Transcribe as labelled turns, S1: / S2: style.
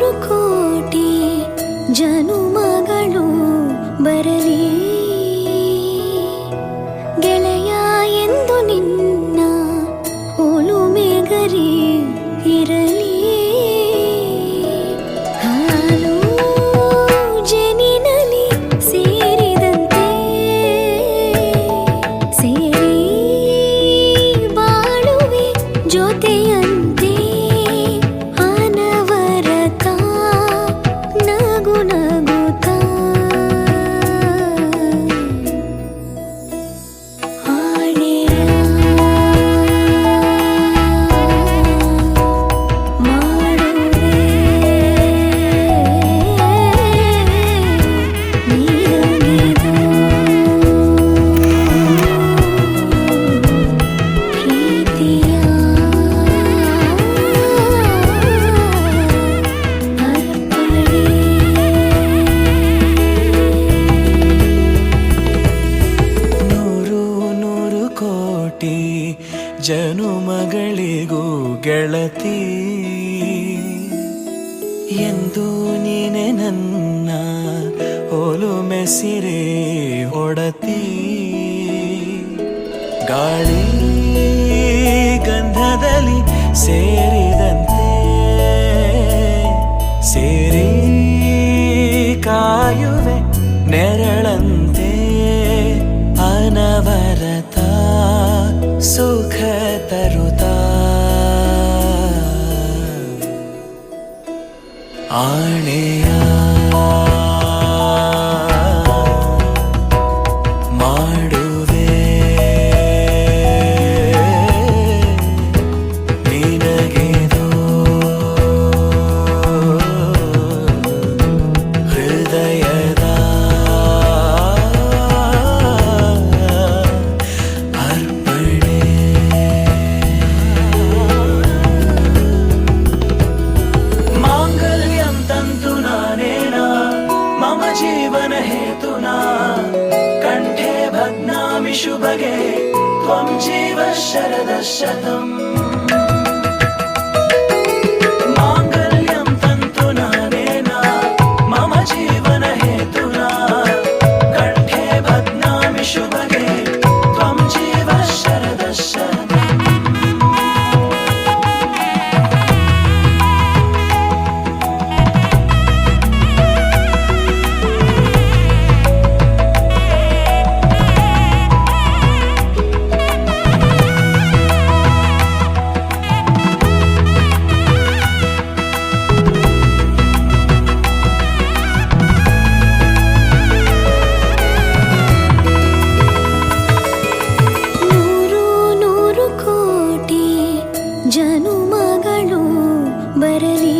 S1: ನೂರು ಕೋಟಿ ಜನುಮಗಳು ಬರಲಿ ಗೆಳೆಯ ಎಂದು ನಿನ್ನ ಒಲುಮೆ ಗರಿ ಇರಲಿ ಹಾಲು ಜನಿನಲಿ ಸೇರಿದಂತೆ ಸೇರಿ ಬಾಳುವೆ ಜೊತೆಯಂತೆ ಅನವರತ ನಗು ನಗುತ್ತಾ ಆಣೆಯ ಮಾಡುವೆ ನೀರಗಿದು ಪ್ರೀತಿಯ ಅರ್ಪಣೆ
S2: ನೂರು ನೂರು ಕೋಟಿ ಜನುಮಗಳಿಗೂ ಗೆಳತಿ ಎಂದು ನೀನೆ ನನ್ನ ಒಲುಮೆ ಸಿರೆ ಒಡತಿ ಗಾಳಿ ಗಂಧದಲ್ಲಿ ಸೇರಿದಂತೆ ಸೇರಿ ಕಾಯುವೆ ನೆರಳಂತೆ ಅನವರತ ಸುಖ ತರುತ್ತಾ ಆಣೆಯ ಮಾಡುವೆ ನಿನಗೆದು ಹೃದಯದ ಅರ್ಪಣೆ ಮಾಂಗಲ್ಯಂ ತಂತು ನಾನೇನ ಮಮ ಜೀವನ ಹೇತುನಾ ಕಂಠೆ ಭಗ್ನಾಮಿ ಶುಭಗೆ ತ್ವಂ ಜೀವ ಶರದ ಶತಂ ಮಾಂಗಲ್ಯಂ ತಂತು ನಾನೇನ ಮಮ ಜೀವನ ಹೇತುನಾ ಕಂಠೆ ಭಗ್ನಾಮಿ ಶುಭಗೆ ತ್ವಂ ಜೀವ ಶರದ ಶತಂ
S1: ನೂರು ನೂರು ಕೋಟಿ ಜನುಮಗಳು ಬರಲಿ